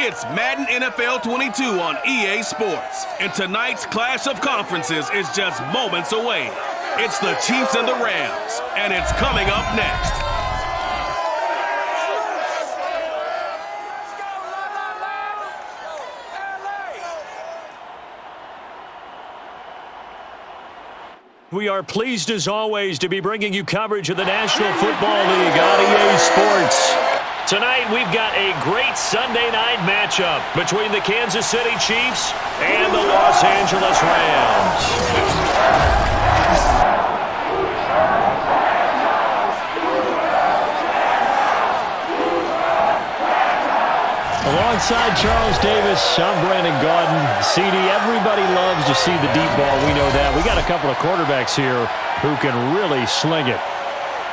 It's Madden NFL 22 on EA Sports. And tonight's clash of conferences is just moments away. It's the Chiefs and the Rams, and it's coming up next. We are pleased as always to be bringing you coverage of the National Football League on EA Sports. Tonight we've got a great Sunday night matchup between the Kansas City Chiefs and the Los Angeles Rams. Alongside Charles Davis, I'm Brandon Gaudin. CD, everybody loves to see the deep ball. We know that. We got a couple of quarterbacks here who can really sling it.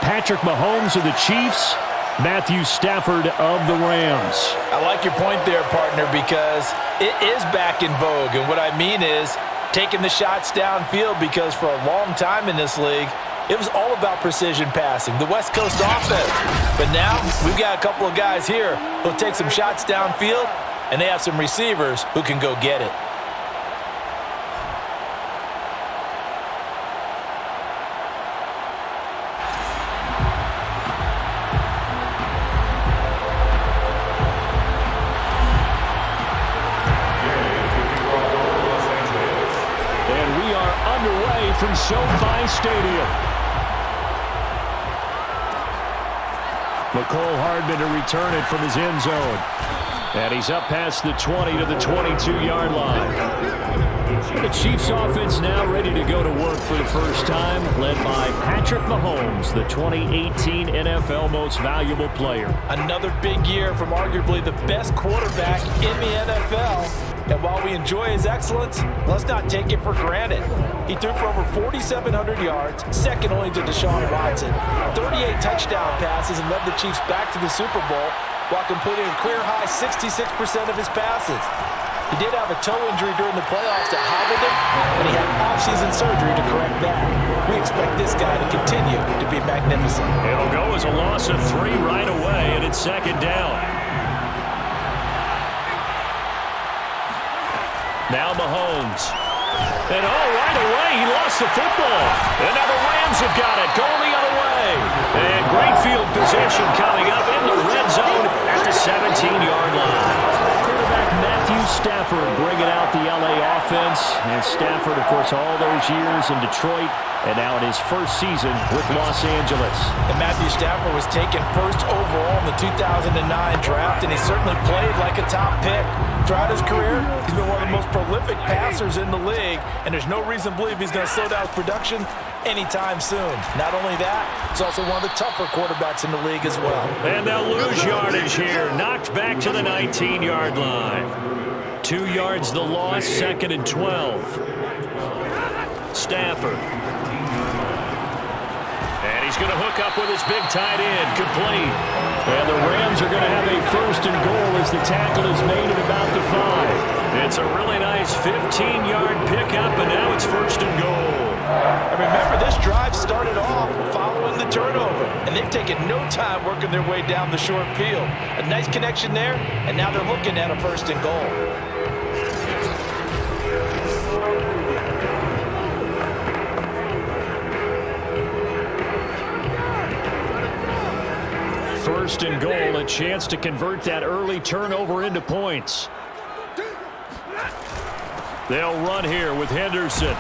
Patrick Mahomes of the Chiefs, Matthew Stafford of the Rams. I like your point there, partner, because it is back in vogue. And what I mean is taking the shots downfield, because for a long time in this league, it was all about precision passing, the West Coast offense. But now we've got a couple of guys here who'll take some shots downfield, and they have some receivers who can go get it. And we are underway from SoFi Stadium. McCole Hardman to return it from his end zone. And he's up past the 20 to the 22-yard line. The Chiefs offense now ready to go to work for the first time, led by Patrick Mahomes, the 2018 NFL Most Valuable Player. Another big year from arguably the best quarterback in the NFL. And while we enjoy his excellence, let's not take it for granted. He threw for over 4,700 yards, second only to Deshaun Watson, 38 touchdown passes, and led the Chiefs back to the Super Bowl while completing a career-high 66% of his passes. He did have a toe injury during the playoffs that hobbled him, but he had off-season surgery to correct that. We expect this guy to continue to be magnificent. It'll go as a loss of 3 right away, and it's second down. Now Mahomes. And right away, he lost the football. And now the Rams have got it, going the other way. And great field position coming up in the red zone at the 17-yard line. Quarterback Matthew Stafford bringing out the LA offense. And Stafford, of course, all those years in Detroit, and now in his first season with Los Angeles. And Matthew Stafford was taken first overall in the 2009 draft, and he certainly played like a top pick. Throughout his career, he's been one of the most prolific passers in the league, and there's no reason to believe he's going to slow down his production anytime soon. Not only that, he's also one of the tougher quarterbacks in the league as well. And they'll lose yardage here, knocked back to the 19-yard line. 2 yards the loss, second and 12. Stafford. And he's going to hook up with his big tight end, complete. And the Rams are going to have a first and goal as the tackle is made at about the 5. It's a really nice 15-yard pickup, and now it's first and goal. And remember, this drive started off following the turnover, and they've taken no time working their way down the short field. A nice connection there, and now they're looking at a first and goal. First and goal, a chance to convert that early turnover into points. They'll run here with Henderson.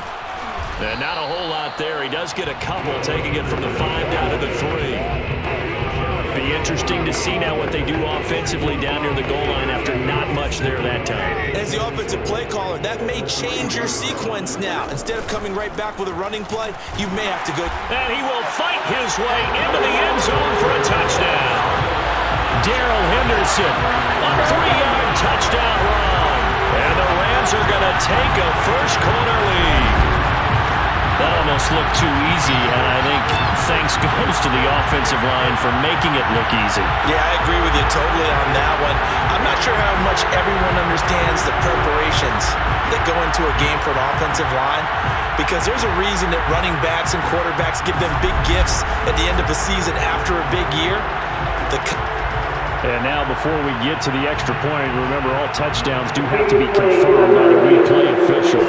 And not a whole lot there. He does get a couple, taking it from the 5 down to the 3. Be interesting to see now what they do offensively down near the goal line after not much there that time. As the offensive play caller, that may change your sequence now. Instead of coming right back with a running play, you may have to go. And he will fight his way into the end zone for a touchdown. Darrell Henderson, a 3-yard touchdown run. And the Rams are going to take a first-quarter lead. That almost looked too easy, and I think thanks goes to the offensive line for making it look easy. Yeah, I agree with you totally on that one. I'm not sure how much everyone understands the preparations that go into a game for an offensive line, because there's a reason that running backs and quarterbacks give them big gifts at the end of the season after a big year. And now before we get to the extra point, remember all touchdowns do have to be confirmed by the replay official.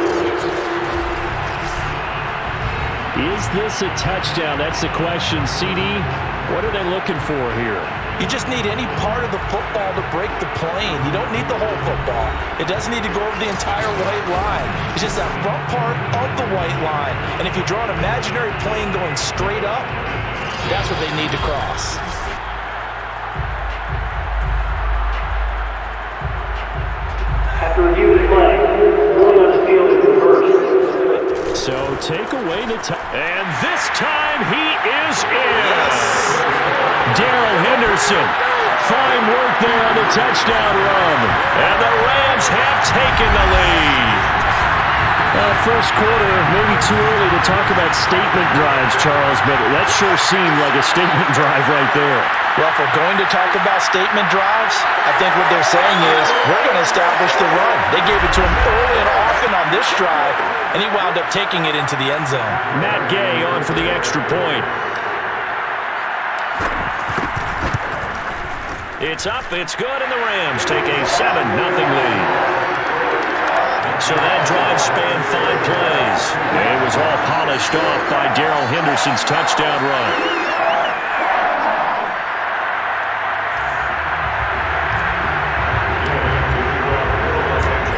Is this a touchdown? That's the question. CD, what are they looking for here? You just need any part of the football to break the plane. You don't need the whole football. It doesn't need to go over the entire white line. It's just that front part of the white line. And if you draw an imaginary plane going straight up, that's what they need to cross. After review of the play, ruling on the field is reversed. So take away the and this time he is in. Darrell Henderson. Fine work there on the touchdown run. And the Rams have taken the lead. First quarter, maybe too early to talk about statement drives, Charles, but that sure seemed like a statement drive right there. Well, if we're going to talk about statement drives, I think what they're saying is we're going to establish the run. They gave it to him early and often on this drive, and he wound up taking it into the end zone. Matt Gay on for the extra point. It's up, it's good, and the Rams take a 7-0 lead. So that drive spanned 5 plays. It was all polished off by Darrell Henderson's touchdown run.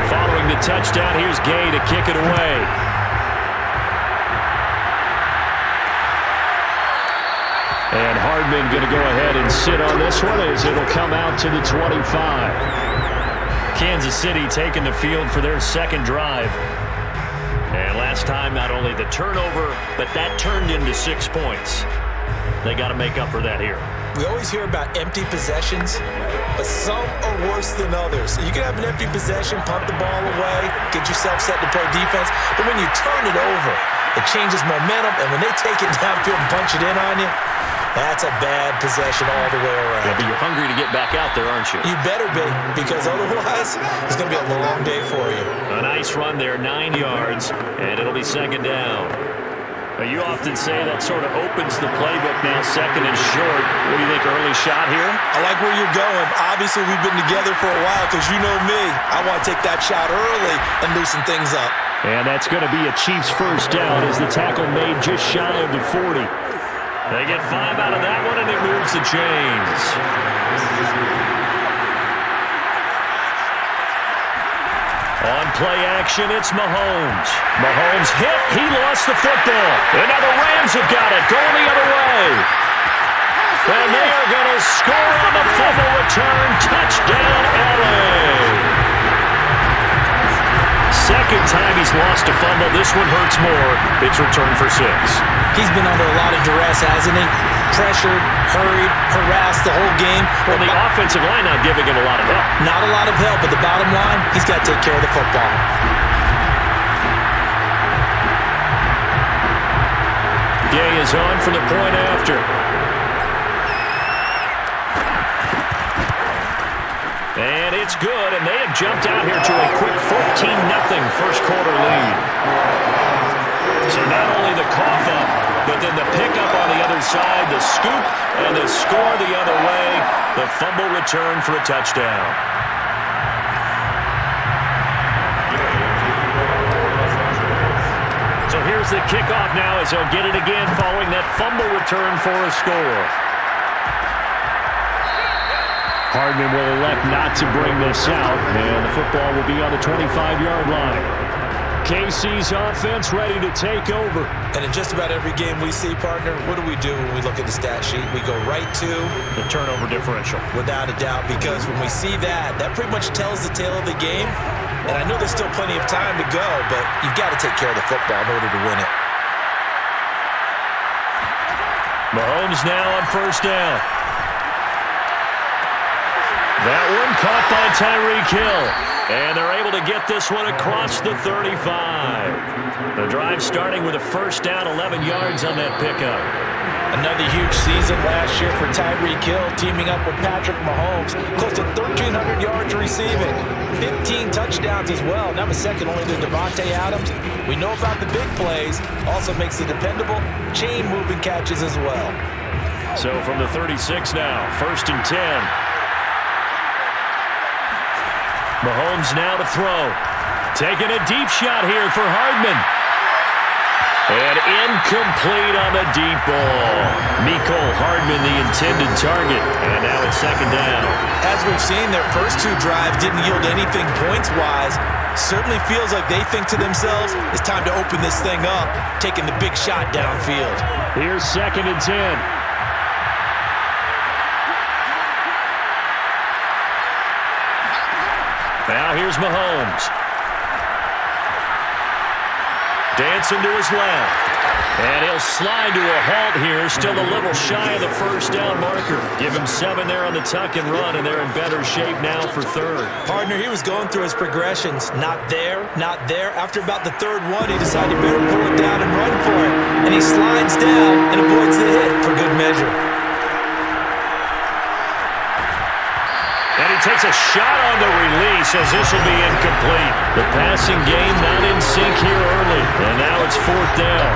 Following the touchdown, here's Gay to kick it away. And Hardman going to go ahead and sit on this one as it'll come out to the 25. Kansas City taking the field for their second drive. And last time, not only the turnover, but that turned into 6 points. They got to make up for that here. We always hear about empty possessions, but some are worse than others. You can have an empty possession, punt the ball away, get yourself set to play defense, but when you turn it over, it changes momentum, and when they take it downfield and punch it in on you, that's a bad possession all the way around. Yeah, but you're hungry to get back out there, aren't you? You better be, because otherwise, it's going to be a long day for you. A nice run there, 9 yards, and it'll be second down. You often say that sort of opens the playbook now, second and short. What do you think, early shot here? I like where you're going. Obviously, we've been together for a while because you know me. I want to take that shot early and loosen things up. And that's going to be a Chiefs first down as the tackle made just shy of the 40. They get 5 out of that one, and it moves the chains. On play action, it's Mahomes. Mahomes hit. He lost the football. And now the Rams have got it, going the other way. And they are going to score on the fumble return. Touchdown, LA. Second time he's lost a fumble. This one hurts more. It's returned for 6. He's been under a lot of duress, hasn't he? Pressured, hurried, harassed the whole game. Well, the offensive line not giving him a lot of help. Not a lot of help, but the bottom line, he's got to take care of the football. Gay is on for the point after. And it's good, and they have jumped out here to a quick 14-0 first quarter lead. So not only the cough up, but then the pickup on the other side, the scoop, and the score the other way. The fumble return for a touchdown. So here's the kickoff now as they'll get it again following that fumble return for a score. Hardman will elect not to bring this out, and the football will be on the 25-yard line. KC's offense ready to take over. And in just about every game we see, partner, what do we do when we look at the stat sheet? We go right to the turnover differential. Without a doubt, because when we see that, that pretty much tells the tale of the game. And I know there's still plenty of time to go, but you've got to take care of the football in order to win it. Mahomes now on first down. That one caught by Tyreek Hill. And they're able to get this one across the 35. The drive starting with a first down, 11 yards on that pickup. Another huge season last year for Tyreek Hill, teaming up with Patrick Mahomes. Close to 1,300 yards receiving. 15 touchdowns as well. Now the second only to Devontae Adams. We know about the big plays. Also makes the dependable chain-moving catches as well. So from the 36 now, first and 10. Mahomes now to throw. Taking a deep shot here for Hardman. And incomplete on the deep ball. Mecole Hardman, the intended target. And now it's second down. As we've seen, their first two drives didn't yield anything points-wise. Certainly feels like they think to themselves, it's time to open this thing up, taking the big shot downfield. Here's 2nd and 10. Now here's Mahomes. Dancing to his left. And he'll slide to a halt here. Still a little shy of the first down marker. Give him 7 there on the tuck and run, and they're in better shape now for 3rd. Partner, he was going through his progressions. Not there, not there. After about the 3rd one, he decided he better pull it down and run for it. And he slides down and avoids the hit for good measure. And he takes a shot on the release as this will be incomplete. The passing game not in sync here early. And now it's 4th down.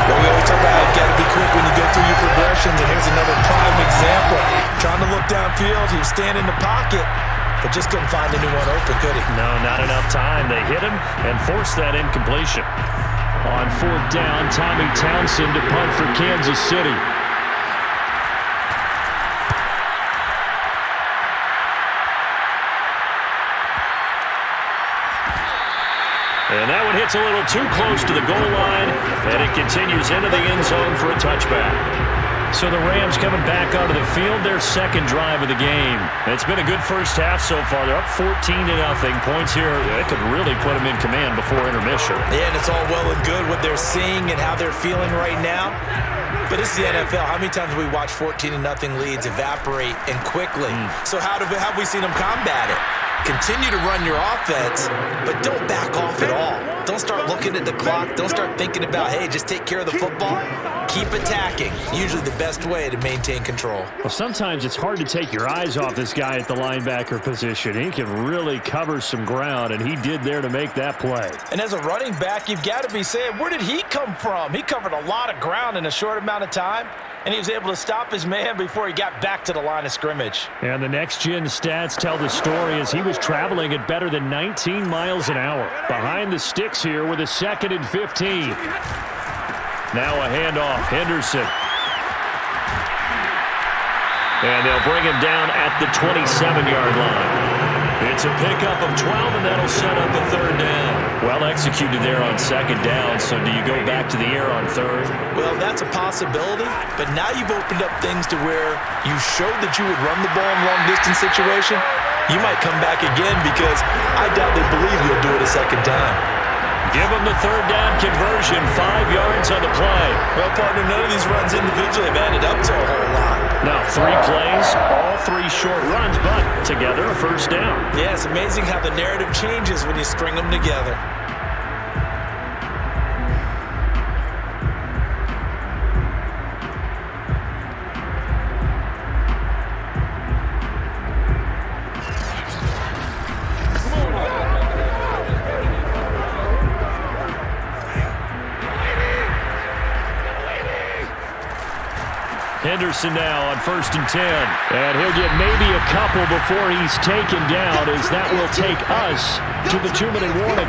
Well, we always talk about you've got to be quick when you go through your progressions, and here's another prime example. Trying to look downfield, he was standing in the pocket, but just couldn't find anyone open, could he? No, not enough time. They hit him and forced that incompletion. On 4th down, Tommy Townsend to punt for Kansas City. And that one hits a little too close to the goal line, and it continues into the end zone for a touchback. So the Rams coming back onto the field, their 2nd drive of the game. It's been a good first half so far. They're up 14-0. Points here, it could really put them in command before intermission. Yeah, and it's all well and good what they're seeing and how they're feeling right now. But this is the NFL. How many times have we watched 14-0 leads evaporate and quickly? So how have we seen them combat it? Continue to run your offense, but don't back off at all. Don't start looking at the clock. Don't start thinking about, hey, just take care of the football. Keep attacking. Usually the best way to maintain control. Well, sometimes it's hard to take your eyes off this guy at the linebacker position. He can really cover some ground, and he did there to make that play. And as a running back, you've got to be saying, where did he come from? He covered a lot of ground in a short amount of time, and he was able to stop his man before he got back to the line of scrimmage. And the next-gen stats tell the story as he was traveling at better than 19 miles an hour. Behind the sticks here with a 2nd and 15. Now a handoff, Henderson. And they'll bring him down at the 27-yard line. It's a pickup of 12, and that'll set up a 3rd down. Well executed there on 2nd down, so do you go back to the air on 3rd? Well, that's a possibility, but now you've opened up things to where you showed that you would run the ball in a long-distance situation. You might come back again because I doubt they believe you'll do it a 2nd time. Give them the 3rd down conversion, 5 yards on the play. Well, partner, none of these runs individually have added up to a whole lot. Now 3 plays, all 3 short runs, but together a 1st down. Yeah, it's amazing how the narrative changes when you string them together. Henderson now on 1st and 10. And he'll get maybe a couple before he's taken down, as that will take us to the 2-minute warning.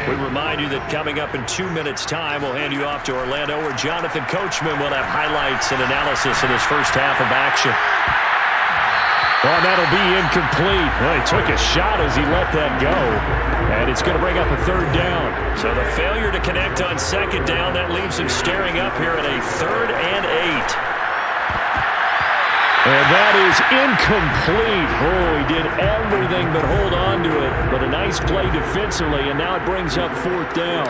We remind you that coming up in 2 minutes' time, we'll hand you off to Orlando, where Jonathan Coachman will have highlights and analysis in his first half of action. Well, that'll be incomplete. Well, he took a shot as he let that go. And it's going to bring up a 3rd down. So the failure to connect on 2nd down, that leaves him staring up here at a 3rd and 8. And that is incomplete. Oh, he did everything but hold on to it. But a nice play defensively, and now it brings up 4th down.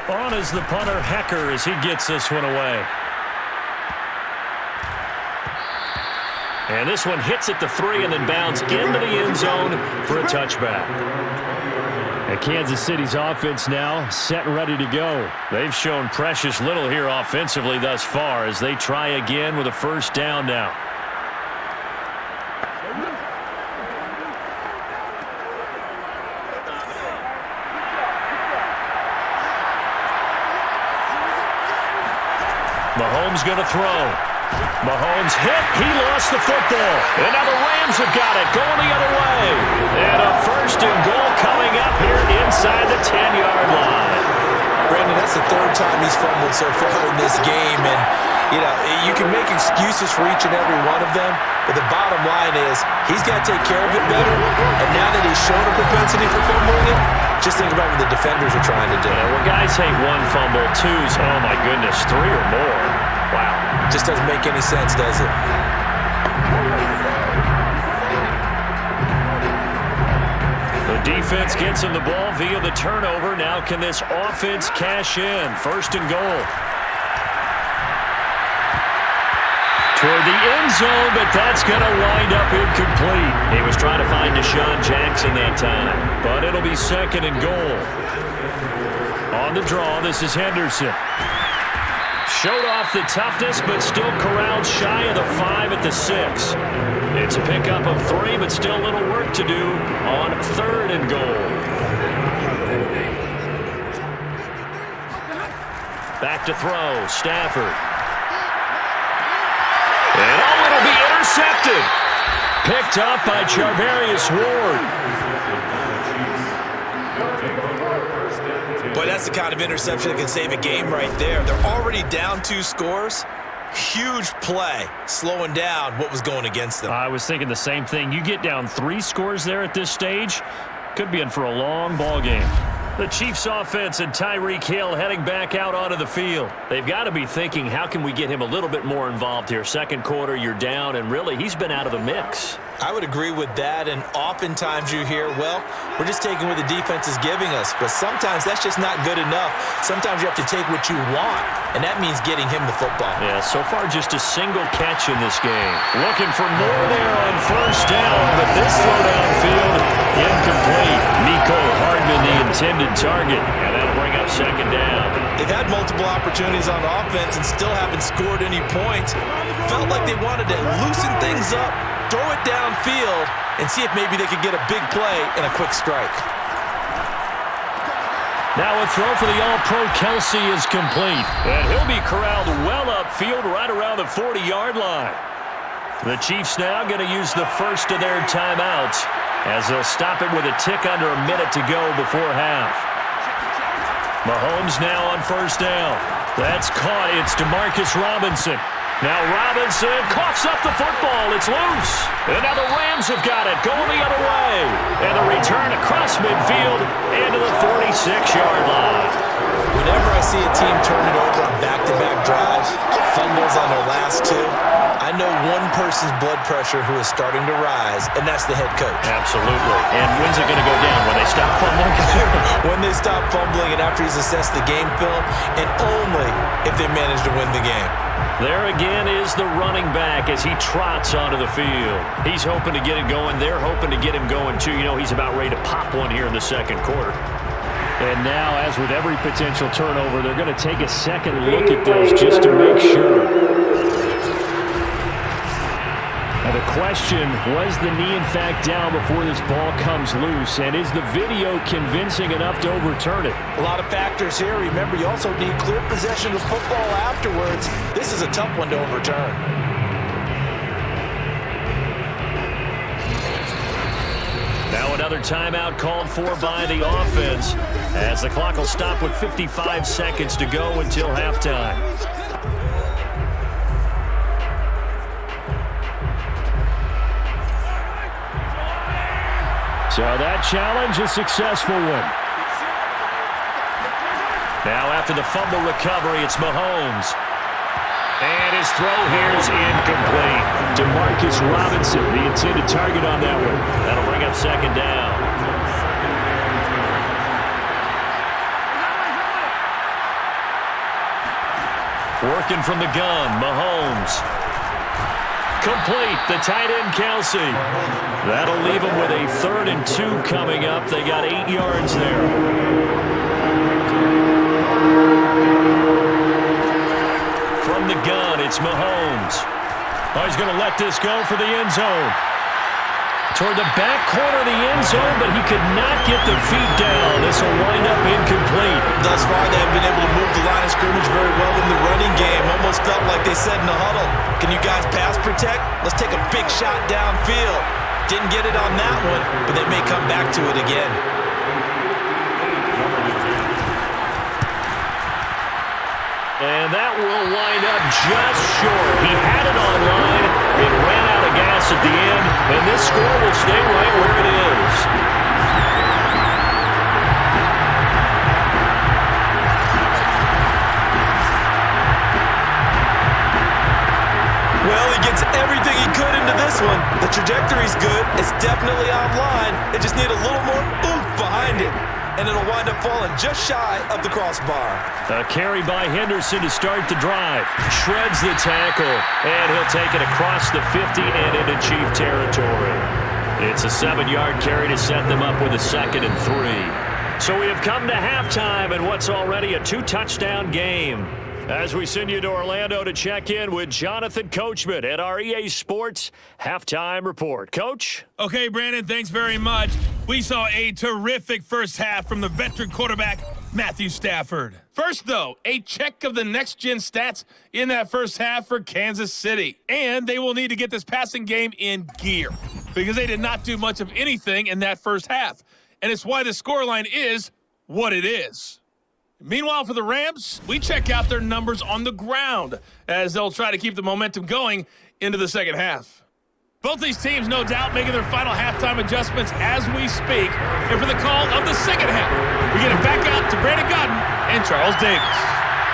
On is the punter, Hecker, as he gets this one away. And this one hits at the 3 and then bounds into the end zone for a touchback. And Kansas City's offense now set and ready to go. They've shown precious little here offensively thus far as they try again with a 1st down now. Mahomes going to throw. Mahomes hit. He lost the football. And now the Rams have got it, going the other way. And a first and goal coming up here inside the 10-yard line. Brandon, that's the third time he's fumbled so far in this game. And, you know, you can make excuses for each and every one of them, but the bottom line is he's got to take care of it better. And now that he's shown a propensity for fumbling it, just think about what the defenders are trying to do. Yeah, well, guys hate one fumble, twos, oh my goodness, three or more. Wow. Just doesn't make any sense, does it? The defense gets him the ball via the turnover. Now can this offense cash in? First and goal. Toward the end zone, but that's going to wind up incomplete. He was trying to find Deshaun Jackson that time, but it'll be second and goal. On the draw, this is Henderson. Showed off the toughness, but still corralled shy of the 5 at the 6. It's a pickup of 3, but still a little work to do on third and goal. Back to throw, Stafford. And oh, it'll be intercepted. Picked up by Charvarius Ward. Boy, that's the kind of interception that can save a game right there. They're already down 2 scores. Huge play, slowing down what was going against them. I was thinking the same thing. You get down 3 scores there at this stage, could be in for a long ball game. The Chiefs offense and Tyreek Hill heading back out onto the field. They've got to be thinking, how can we get him a little bit more involved here? Second quarter, you're down, and really, he's been out of the mix. I would agree with that, and oftentimes you hear, well, we're just taking what the defense is giving us, but sometimes that's just not good enough. Sometimes you have to take what you want, and that means getting him the football. Yeah, so far just a single catch in this game. Looking for more there on first down, but this throw downfield, incomplete. Mecole Hardman, the intended target, and that'll bring up second down. They've had multiple opportunities on offense and still haven't scored any points. Felt like they wanted to loosen things up, throw it downfield, and see if maybe they could get a big play and a quick strike. Now a throw for the All-Pro Kelsey is complete. And he'll be corralled well upfield right around the 40-yard line. The Chiefs now going to use the first of their timeouts as they'll stop it with a tick under a minute to go before half. Mahomes now on first down. That's caught. It's DeMarcus Robinson. Now Robinson coughs up the football. It's loose. And now the Rams have got it, going the other way. And the return across midfield into the 46-yard line. Whenever I see a team turn it over on back-to-back drives, fumbles on their last 2, I know one person's blood pressure who is starting to rise, and that's the head coach. Absolutely. And when's it going to go down? When they stop fumbling? When they stop fumbling and after he's assessed the game film, and only if they manage to win the game. There again is the running back as he trots onto the field. He's hoping to get it going. They're hoping to get him going, too. You know, he's about ready to pop one here in the second quarter. And now, as with every potential turnover, they're going to take a second look at this just to make sure. Now the question, was the knee in fact down before this ball comes loose? And is the video convincing enough to overturn it? A lot of factors here. Remember, you also need clear possession of football afterwards. This is a tough one to overturn. Now another timeout called for by the offense as the clock will stop with 55 seconds to go until halftime. So that challenge, a successful one. Now after the fumble recovery, it's Mahomes. And his throw here is incomplete. DeMarcus Robinson, the intended target on that one. That'll bring up second down. Working from the gun, Mahomes. Complete, the tight end, Kelsey. That'll leave him with a 3rd and 2 coming up. They got 8 yards there. From the gun, it's Mahomes. Oh, he's going to let this go for the end zone. Toward the back corner of the end zone, but he could not get the feet down. This will wind up incomplete. thus far, they haven't been able to move the line of scrimmage very well in the running game. Almost felt like they said in the huddle, can you guys pass protect? Let's take a big shot downfield. Didn't get it on that one, but they may come back to it again. And that will wind up just short. He had it online. It ran out of gas at the end, and this score will stay right where it is. Well, he gets everything he could into this one. The trajectory's good. It's definitely online. They just need a little more oomph behind it. And it'll wind up falling just shy of the crossbar. A carry by Henderson to start the drive. Shreds the tackle, and he'll take it across the 50 and into Chief territory. It's a 7-yard carry to set them up with a 2nd and 3. So we have come to halftime in what's already a 2-touchdown game. As we send you to Orlando to check in with Jonathan Coachman at our EA Sports Halftime Report. Coach? Okay, Brandon, thanks very much. We saw a terrific first half from the veteran quarterback, Matthew Stafford. First, though, a check of the next-gen stats in that first half for Kansas City. And they will need to get this passing game in gear because they did not do much of anything in that first half. And it's why the scoreline is what it is. Meanwhile, for the Rams, we check out their numbers on the ground as they'll try to keep the momentum going into the second half. Both these teams, no doubt, making their final halftime adjustments as we speak. And for the call of the second half, we get it back out to Brandon Godden and Charles Davis.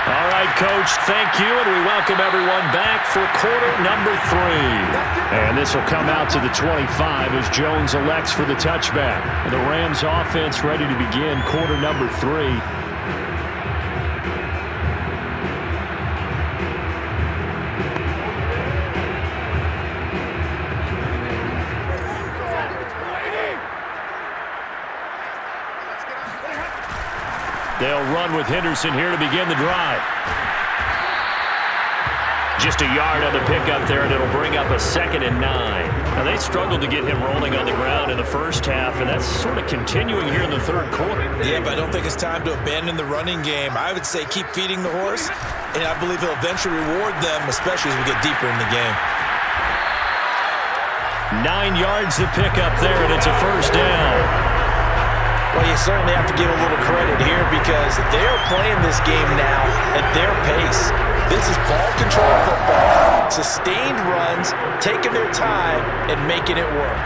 All right, Coach, thank you, and we welcome everyone back for quarter number 3. And this will come out to the 25 as Jones elects for the touchback. The Rams offense ready to begin quarter number 3. They'll run with Henderson here to begin the drive. Just a yard on the pickup there, and it'll bring up a 2nd and 9. Now, they struggled to get him rolling on the ground in the first half, and that's sort of continuing here in the third quarter. Yeah, but I don't think it's time to abandon the running game. I would say keep feeding the horse, and I believe he'll eventually reward them, especially as we get deeper in the game. 9 yards to pick up there, and it's a first down. Well, you certainly have to give a little credit here because they're playing this game now at their pace. This is ball control football, sustained runs, taking their time and making it work.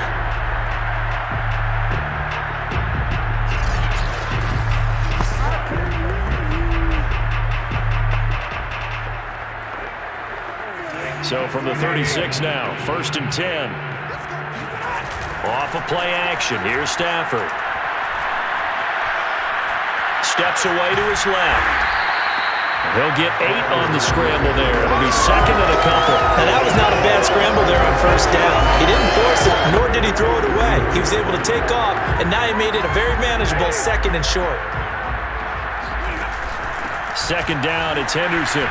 So from the 36 now, 1st and 10. Off of play action, here's Stafford. Steps away to his left. He'll get 8 on the scramble there. It'll be 2nd and a couple. Now, that was not a bad scramble there on first down. He didn't force it, nor did he throw it away. He was able to take off, and now he made it a very manageable 2nd and short. 2nd down, it's Henderson.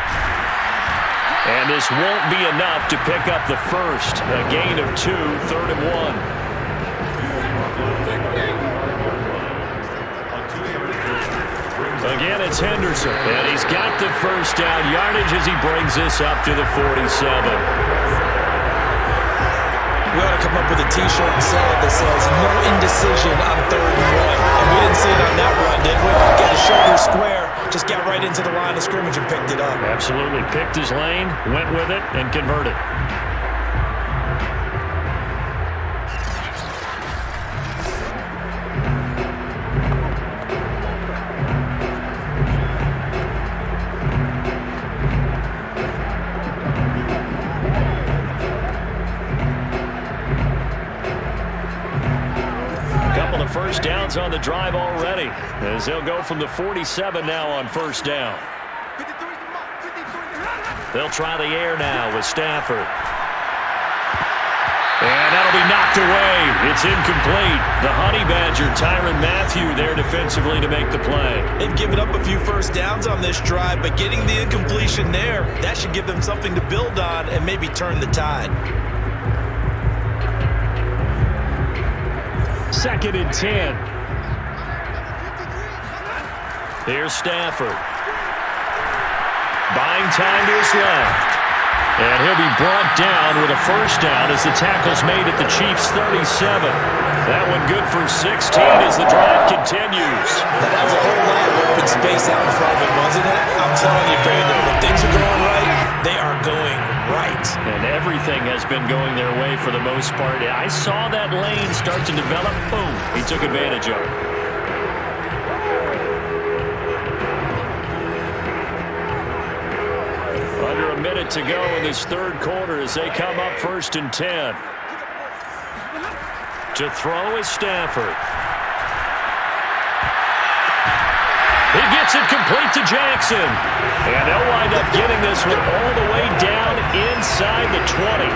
And this won't be enough to pick up the first. A gain of 2, 3rd and 1. Again, it's Henderson, and he's got the first down yardage as he brings this up to the 47. We ought to come up with a T-shirt and sell it that says, no indecision on 3rd and 1. And we didn't see it on that run, did we? Got his shoulder square, just got right into the line of scrimmage and picked it up. Absolutely. Picked his lane, went with it, and converted. First downs on the drive already as they'll go from the 47 now on first down. They'll try the air now with Stafford. And that'll be knocked away. It's incomplete. The Honey Badger, Tyrann Mathieu, there defensively to make the play. They've given up a few first downs on this drive, but getting the incompletion there, that should give them something to build on and maybe turn the tide. 2nd and 10. Here's Stafford. Buying time to his left. And he'll be brought down with a first down as the tackle's made at the Chiefs' 37. That one good for 16 as the drive continues. That was a whole lot of open space out in front of it, wasn't it? I'm telling you, Brandon, when things are going right, they are going right. And everything has been going their way for the most part. I saw that lane start to develop. Boom. He took advantage of it. Under a minute to go in this third quarter as they come up 1st and 10. To throw is Stafford. He gets it complete to Jackson. And they'll wind up getting this one all the way down inside the 20.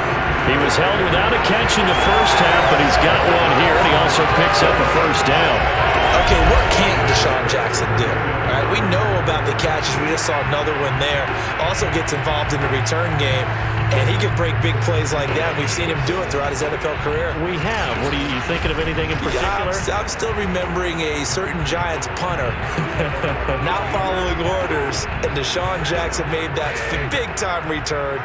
He was held without a catch in the first half, but he's got one here, and he also picks up a first down. Okay, what can't Deshaun Jackson do? All right, we know about the catches. We just saw another one there. Also gets involved in the return game, and he can break big plays like that. We've seen him do it throughout his NFL career. We have. What are you thinking of anything in particular? I'm still remembering a certain Giants punter not following orders, and Deshaun Jackson made that big-time return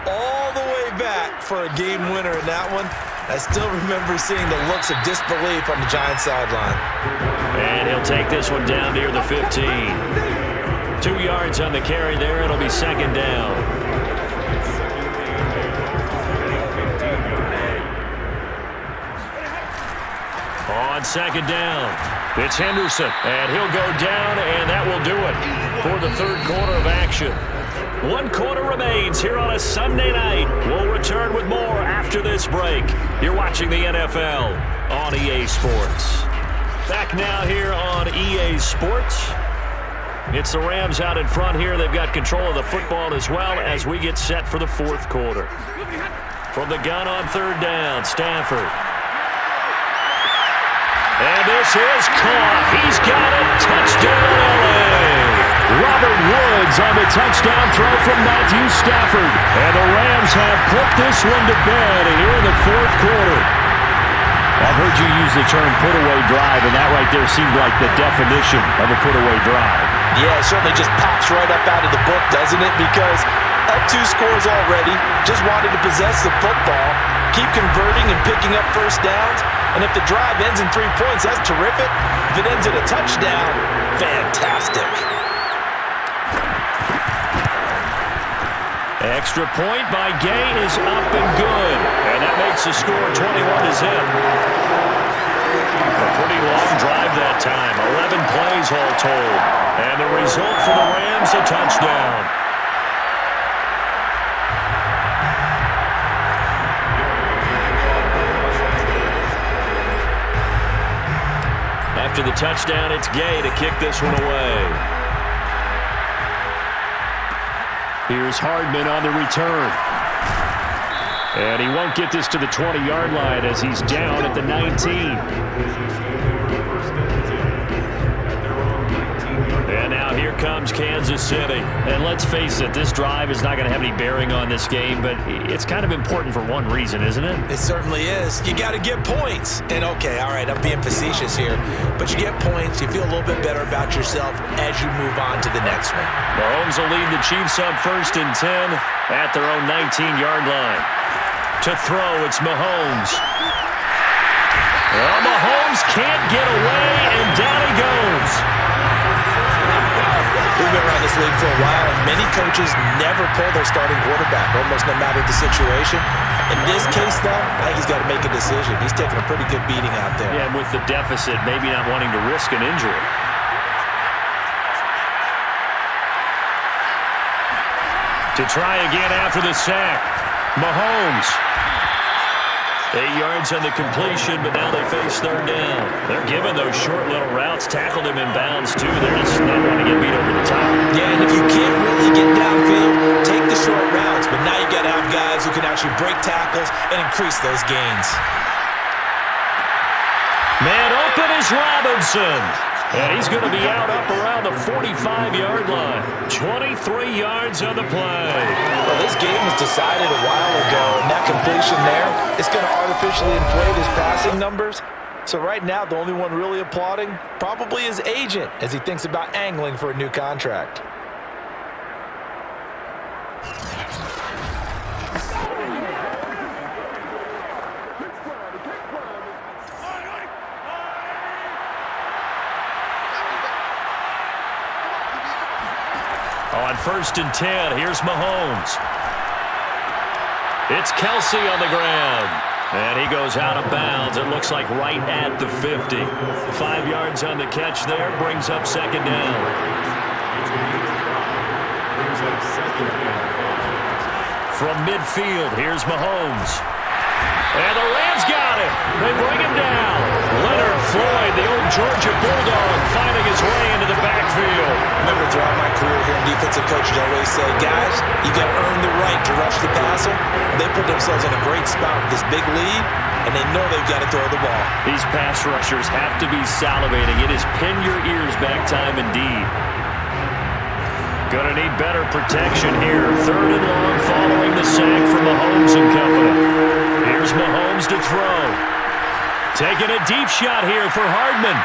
all the way back for a game winner in that one. I still remember seeing the looks of disbelief on the Giants sideline. And he'll take this one down near the 15. 2 yards on the carry there. It'll be second down. On second down, it's Henderson, and he'll go down, and that will do it for the third quarter of action. 1 quarter remains here on a Sunday night. We'll return with more after this break. You're watching the NFL on EA Sports. Back now here on EA Sports. It's the Rams out in front here. They've got control of the football as well as we get set for the fourth quarter. From the gun on third down, Stafford. And this is caught. He's got it. Touchdown, LA. Robert Woods on the touchdown throw from Matthew Stafford. And the Rams have put this one to bed here in the fourth quarter. I've heard you use the term put-away drive, and that right there seemed like the definition of a put-away drive. Yeah, it certainly just pops right up out of the book, doesn't it? Because up 2 scores already, just wanted to possess the football, keep converting and picking up first downs. And if the drive ends in 3 points, that's terrific. If it ends in a touchdown, fantastic. Extra point by Gay is up and good. And that makes the score 21-0. A pretty long drive that time. 11 plays all told. And the result for the Rams, a touchdown. After the touchdown, it's Gay to kick this one away. Here's Hardman on the return. And he won't get this to the 20-yard line as he's down at the 19. And now here comes Kansas City. And let's face it, this drive is not going to have any bearing on this game, but it's kind of important for one reason, isn't it? It certainly is. You got to get points. And okay, all right, I'm being facetious here, but you get points, you feel a little bit better about yourself as you move on to the next one. Mahomes will lead the Chiefs up 1st and 10 at their own 19-yard line. To throw, it's Mahomes. Well, Mahomes can't get away, and down he goes. We've been around this league for a while, and many coaches never pull their starting quarterback, almost no matter the situation. In this case, though, I think he's got to make a decision. He's taking a pretty good beating out there. Yeah, and with the deficit, maybe not wanting to risk an injury. To try again after the sack, Mahomes. 8 yards on the completion, but now they face third down. They're giving those short little routes, tackled him in bounds, too. They're just not wanting to get beat over the top. Yeah, and if you can't really get downfield, take the short routes. But now you got to have guys who can actually break tackles and increase those gains. Man open is Robinson. And he's going to be out up around the 45-yard line. 23 yards on the play. Well, this game was decided a while ago, and that completion there is going to artificially inflate his passing numbers. So right now, the only one really applauding probably his agent as he thinks about angling for a new contract. On 1st and 10, here's Mahomes. It's Kelsey on the ground. And he goes out of bounds. It looks like right at the 50. 5 yards on the catch there. Brings up 2nd down. From midfield, here's Mahomes. And the Rams got him. They bring him down. Leonard Floyd, the old Georgia Bulldog, finding his way into the backfield. Remember, throughout my career here, defensive coaches always say, guys, you got to earn the right to rush the passer. They put themselves in a great spot with this big lead, and they know they've got to throw the ball. These pass rushers have to be salivating. It is pin your ears back time indeed. Going to need better protection here. 3rd and long following the sack from Mahomes and company. Here's Mahomes to throw. Taking a deep shot here for Hardman.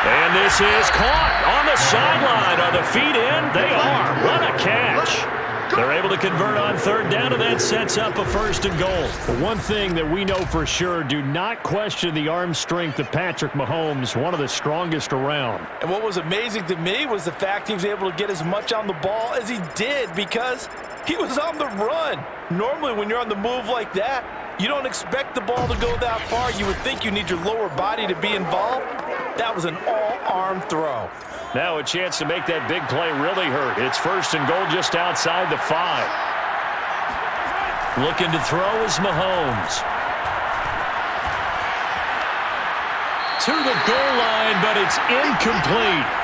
And this is caught on the sideline. Are the feet in? They are. What a catch. They're able to convert on 3rd down, and that sets up a 1st and goal. But one thing that we know for sure, do not question the arm strength of Patrick Mahomes, one of the strongest around. And what was amazing to me was the fact he was able to get as much on the ball as he did because he was on the run. Normally, when you're on the move like that, you don't expect the ball to go that far. You would think you need your lower body to be involved. That was an all-arm throw. Now a chance to make that big play really hurt. It's 1st and goal just outside the 5. Looking to throw is Mahomes. To the goal line, but it's incomplete.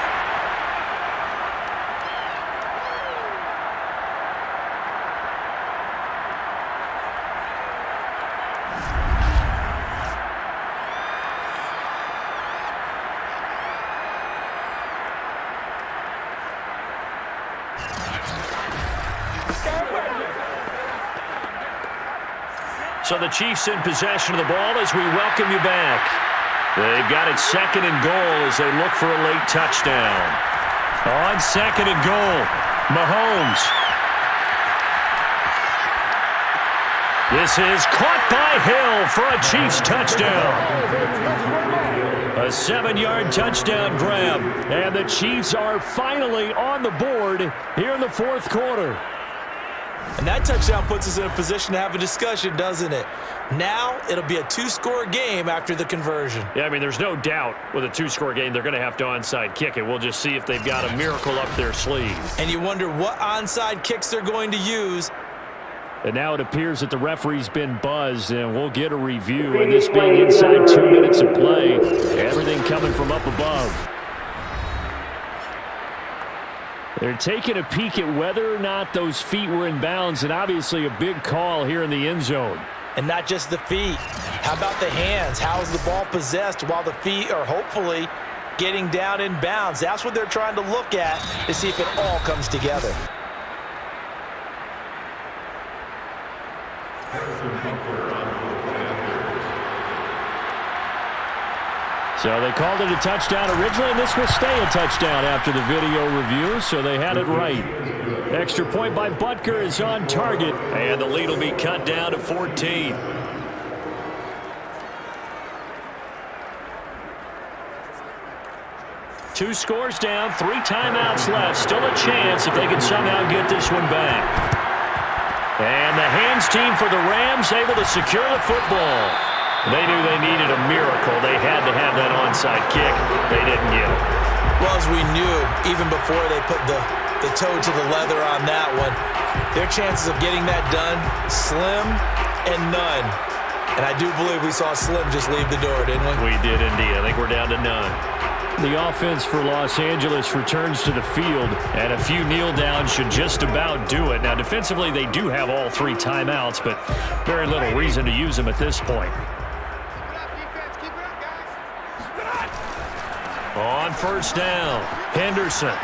So the Chiefs in possession of the ball as we welcome you back. They've got it 2nd and goal as they look for a late touchdown. On 2nd and goal, Mahomes. This is caught by Hill for a Chiefs touchdown. A 7-yard touchdown grab. And the Chiefs are finally on the board here in the 4th quarter. And that touchdown puts us in a position to have a discussion, doesn't it? Now it'll be a 2-score game after the conversion. Yeah, I mean, there's no doubt with a 2-score game they're going to have to onside kick it. We'll just see if they've got a miracle up their sleeve. And you wonder what onside kicks they're going to use. And now it appears that the referee's been buzzed, and we'll get a review. And this being inside 2 minutes of play, everything coming from up above. They're taking a peek at whether or not those feet were in bounds, and obviously a big call here in the end zone. And not just the feet. How about the hands? How is the ball possessed while the feet are hopefully getting down in bounds? That's what they're trying to look at to see if it all comes together. So they called it a touchdown originally, and this will stay a touchdown after the video review, so they had it right. Extra point by Butker is on target, and the lead will be cut down to 14. Two scores down, 3 timeouts left. Still a chance if they can somehow get this one back. And the hands team for the Rams able to secure the football. They knew they needed a miracle. They had to have that onside kick. They didn't get it. Well, as we knew, even before they put the toe to the leather on that one, their chances of getting that done, slim and none. And I do believe we saw Slim just leave the door, didn't we? We did indeed. I think we're down to none. The offense for Los Angeles returns to the field, and a few kneel downs should just about do it. Now, defensively, they do have all 3 timeouts, but very little reason to use them at this point. On first down, Henderson.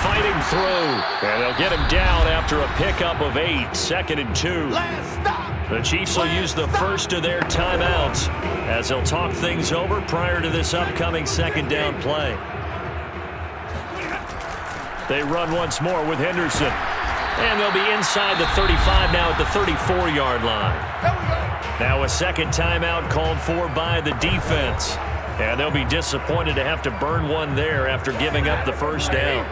Fighting through, and they'll get him down after a pickup of 8, 2nd and 2. Last stop. The Chiefs will use the first of their timeouts as they'll talk things over prior to this upcoming second down play. They run once more with Henderson. And they'll be inside the 35 now at the 34-yard line. Now a second timeout called for by the defense. And they'll be disappointed to have to burn one there after giving up the first down.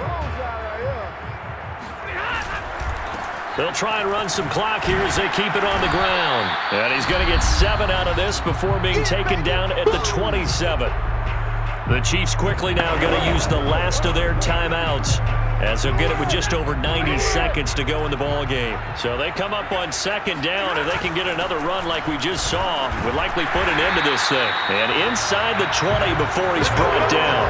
They'll try and run some clock here as they keep it on the ground. And he's going to get 7 out of this before being taken down at the 27. The Chiefs quickly now going to use the last of their timeouts as they'll get it with just over 90 seconds to go in the ball game. So they come up on second down. If they can get another run like we just saw, would likely put an end to this thing. And inside the 20 before he's brought down.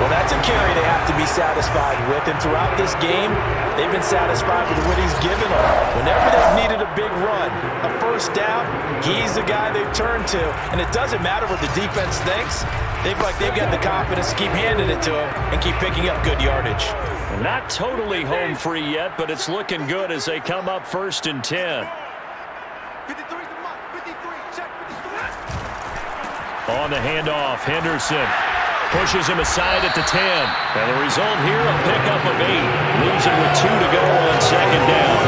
Well, that's a carry they have to be satisfied with. And throughout this game, they've been satisfied with what he's given them. Whenever they've needed a big run, a first down, he's the guy they've turned to. And it doesn't matter what the defense thinks. They've got the confidence to keep handing it to him and keep picking up good yardage. Not totally home free yet, but it's looking good as they come up 1st and 10. On the handoff, Henderson pushes him aside at the 10. And the result here, a pickup of 8. Leaves him with 2 to go on second down.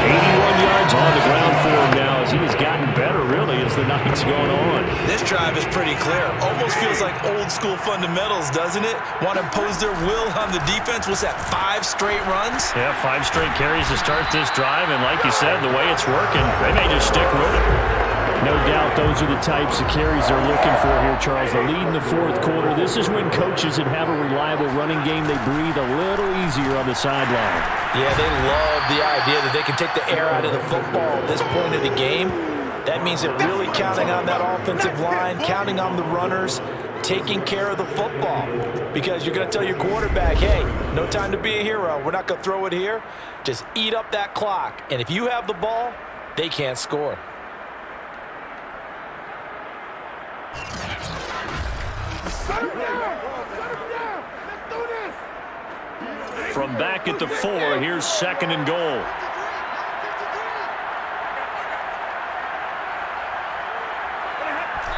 81 yards on the ground for him now as he has gotten better, really, as the night's going on. This drive is pretty clear. Almost feels like old school fundamentals, doesn't it? Want to impose their will on the defense. What's that, 5 straight runs? Yeah, 5 straight carries to start this drive. And like you said, the way it's working, they may just stick with it. No doubt those are the types of carries they're looking for here, Charles. The lead in the fourth quarter. This is when coaches that have a reliable running game, they breathe a little easier on the sideline. Yeah, they love the idea that they can take the air out of the football at this point of the game. That means they're really counting on that offensive line, counting on the runners, taking care of the football. Because you're going to tell your quarterback, hey, no time to be a hero. We're not going to throw it here. Just eat up that clock. And if you have the ball, they can't score. From back at the 4, here's 2nd and goal.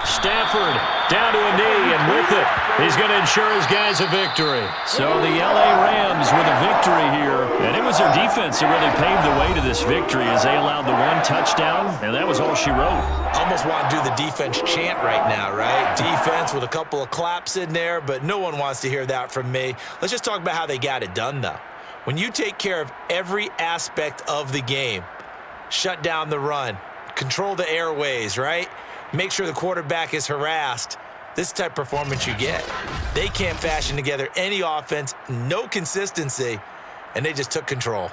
Stafford down to a knee, and with it, he's going to ensure his guys a victory. So the L.A. Rams with a victory here, and it was their defense that really paved the way to this victory as they allowed the 1 touchdown, and that was all she wrote. Almost want to do the defense chant right now, right? Defense with a couple of claps in there, but no one wants to hear that from me. Let's just talk about how they got it done, though. When you take care of every aspect of the game, shut down the run, control the airways, right? Make sure the quarterback is harassed. This type of performance you get. They can't fashion together any offense, no consistency, and they just took control.